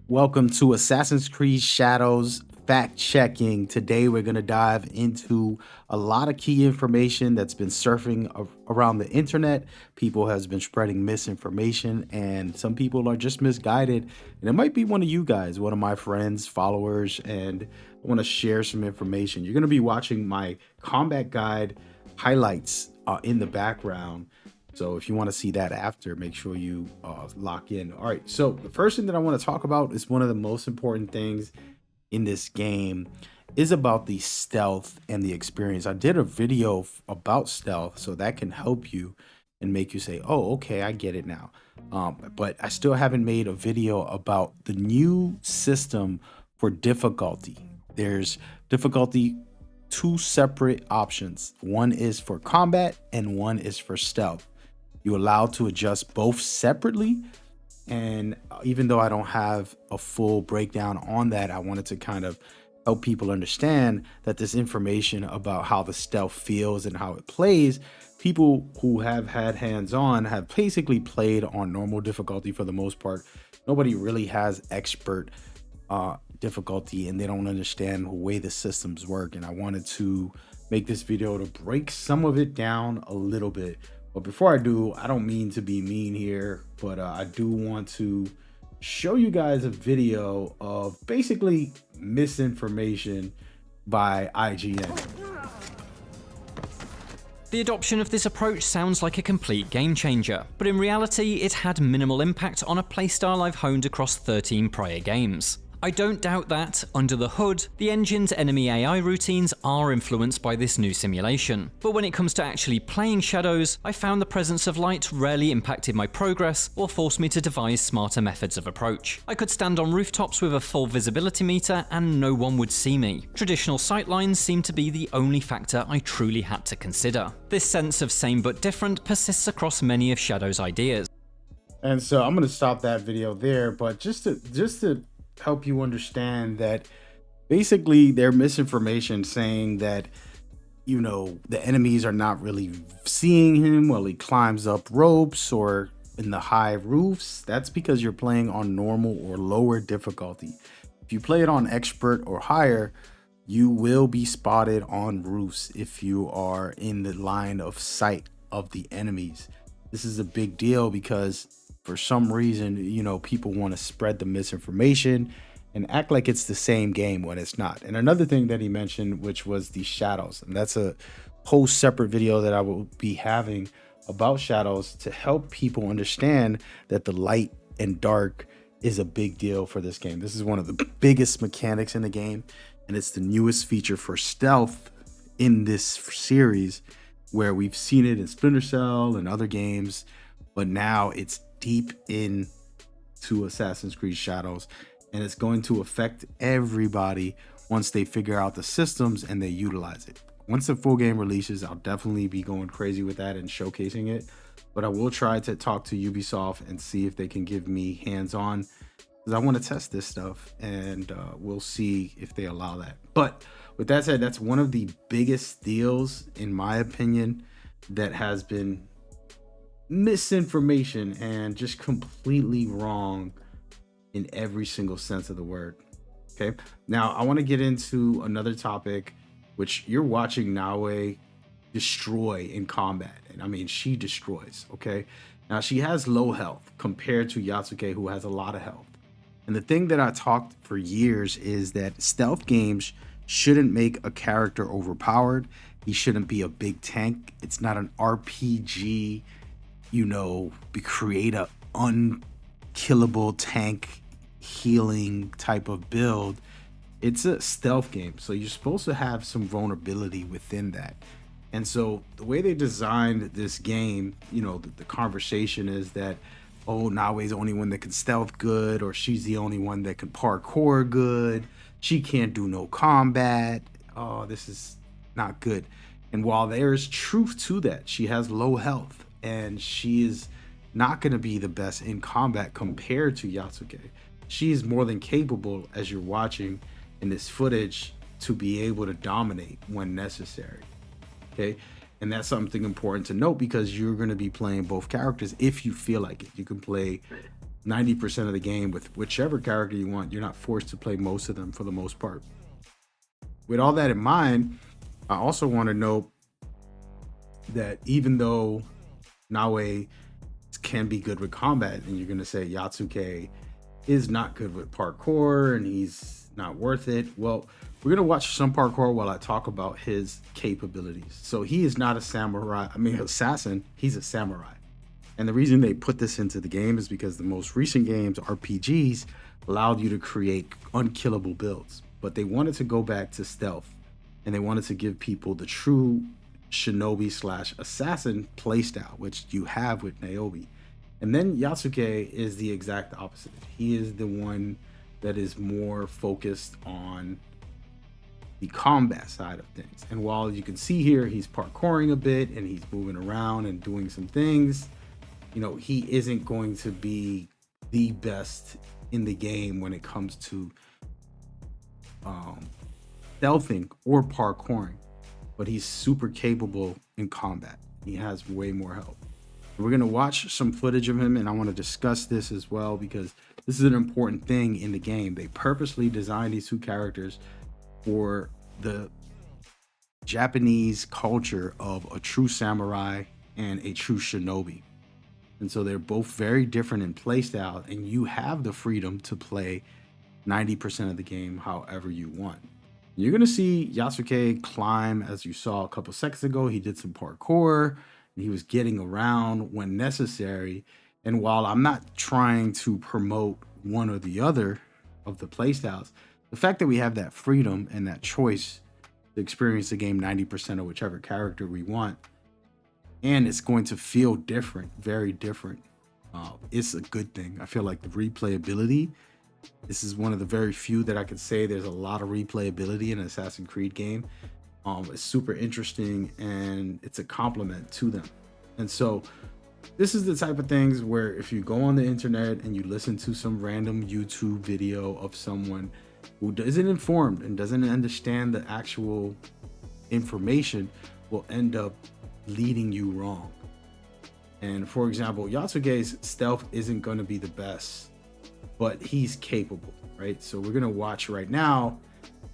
Welcome to Assassin's Creed Shadows fact checking. Today we're going to dive into a lot of key information that's been surfing around the internet. People has been spreading misinformation and some people are just misguided. And it might be one of you guys, one of my friends, followers, and I want to share some information. You're going to be watching my combat guide highlights in the background. So if you want to see that after, make sure you lock in. All right. So the first thing that I want to talk about is one of the most important things in this game is about the stealth and the experience. I did a video about stealth, so that can help you and make you say, "Oh, okay, I get it now." But I still haven't made a video about the new system for difficulty. There's difficulty two separate options. One is for combat and one is for stealth. You're allowed to adjust both separately. And even though I don't have a full breakdown on that, I wanted to kind of help people understand that this information about how the stealth feels and how it plays, people who have had hands-on have basically played on normal difficulty for the most part. Nobody really has expert difficulty and they don't understand the way the systems work. And I wanted to make this video to break some of it down a little bit. But before I do, I don't mean to be mean here, but I do want to show you guys a video of basically misinformation by IGN. The adoption of this approach sounds like a complete game changer, but in reality it had minimal impact on a playstyle I've honed across 13 prior games. I don't doubt that, under the hood, the engine's enemy AI routines are influenced by this new simulation. But when it comes to actually playing Shadows, I found the presence of light rarely impacted my progress or forced me to devise smarter methods of approach. I could stand on rooftops with a full visibility meter and no one would see me. Traditional sightlines seemed to be the only factor I truly had to consider. This sense of same but different persists across many of Shadows' ideas. And so I'm going to stop that video there, but just to help you understand that basically their misinformation saying that, you know, the enemies are not really seeing him while he climbs up ropes or in the high roofs. That's because you're playing on normal or lower difficulty. If you play it on expert or higher, you will be spotted on roofs if you are in the line of sight of the enemies. This is a big deal because for some reason, you know, people want to spread the misinformation and act like it's the same game when it's not. And another thing that he mentioned, which was the shadows, and that's a whole separate video that I will be having about shadows to help people understand that the light and dark is a big deal for this game. This is one of the biggest mechanics in the game, and it's the newest feature for stealth in this series, where we've seen it in Splinter Cell and other games, but now it's deep into Assassin's Creed Shadows, and it's going to affect everybody once they figure out the systems and they utilize it. Once the full game releases, I'll definitely be going crazy with that and showcasing it, but I will try to talk to Ubisoft and see if they can give me hands-on, because I want to test this stuff, and we'll see if they allow that. But with that said, that's one of the biggest deals, in my opinion, that has been misinformation and just completely wrong in every single sense of the word. Okay, now I want to get into another topic, which you're watching Naoe destroy in combat, and I mean, she destroys. Okay, now she has low health compared to Yatsuke, who has a lot of health. And the thing that I talked for years is that stealth games shouldn't make a character overpowered. He shouldn't be a big tank. It's not an RPG, you know, create a unkillable tank healing type of build. It's a stealth game, so you're supposed to have some vulnerability within that. And so the way they designed this game, you know, the conversation is that, oh, Naoe's the only one that can stealth good, or she's the only one that can parkour good. She can't do no combat. Oh, this is not good. And while there's truth to that, she has low health and she is not going to be the best in combat compared to Yatsuke. She is more than capable, as you're watching in this footage, to be able to dominate when necessary. Okay, and that's something important to note, because you're going to be playing both characters if you feel like it. You can play 90% of the game with whichever character you want. You're not forced to play most of them for the most part. With all that in mind, I also want to note that even though Naue can be good with combat, and you're going to say Yatsuke is not good with parkour and he's not worth it. Well, we're going to watch some parkour while I talk about his capabilities. So he is not a samurai, assassin, he's a samurai. And the reason they put this into the game is because the most recent games, RPGs, allowed you to create unkillable builds. But they wanted to go back to stealth, and they wanted to give people the true shinobi / assassin playstyle, which you have with Niobe. And then Yatsuke is the exact opposite. He is the one that is more focused on the combat side of things. And while you can see here, he's parkouring a bit and he's moving around and doing some things, he isn't going to be the best in the game when it comes to stealthing or parkouring, but he's super capable in combat. He has way more help. We're going to watch some footage of him, and I want to discuss this as well because this is an important thing in the game. They purposely designed these two characters for the Japanese culture of a true samurai and a true shinobi. And so they're both very different in playstyle, and you have the freedom to play 90% of the game however you want. You're going to see Yatsuke climb, as you saw a couple seconds ago. He did some parkour. He was getting around when necessary. And while I'm not trying to promote one or the other of the playstyles, the fact that we have that freedom and that choice to experience the game 90% of whichever character we want, and it's going to feel different, very different, it's a good thing. I feel like the replayability, this is one of the very few that I could say there's a lot of replayability in an Assassin's Creed game. It's super interesting and it's a compliment to them. And so this is the type of things where if you go on the internet and you listen to some random YouTube video of someone who isn't informed and doesn't understand the actual information, will end up leading you wrong. And for example, Yatsuke's stealth isn't going to be the best, but he's capable, right? So we're going to watch right now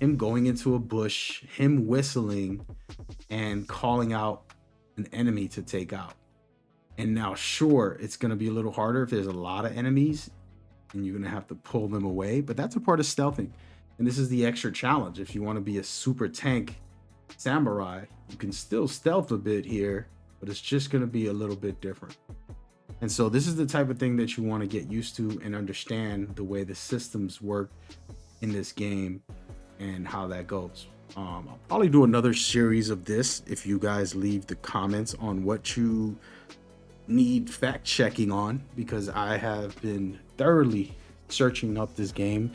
him going into a bush, him whistling and calling out an enemy to take out. And now, sure, it's going to be a little harder if there's a lot of enemies and you're going to have to pull them away, but that's a part of stealthing. And this is the extra challenge. If you want to be a super tank samurai, you can still stealth a bit here, but it's just going to be a little bit different. And so this is the type of thing that you want to get used to and understand the way the systems work in this game and how that goes. I'll probably do another series of this if you guys leave the comments on what you need fact checking on, because I have been thoroughly searching up this game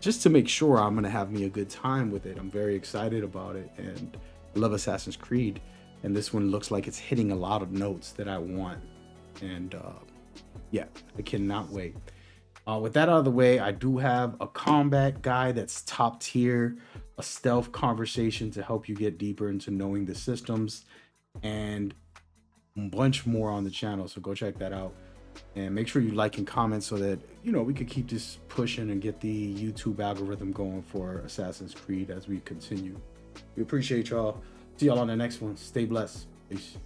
just to make sure I'm going to have me a good time with it. I'm very excited about it and I love Assassin's Creed, and this one looks like it's hitting a lot of notes that I want. And yeah, I cannot wait. With that out of the way, I do have a combat guide that's top tier, a stealth conversation to help you get deeper into knowing the systems, and a bunch more on the channel. So go check that out and make sure you like and comment so that, we could keep this pushing and get the YouTube algorithm going for Assassin's Creed as we continue. We appreciate y'all. See y'all on the next one. Stay blessed. Peace.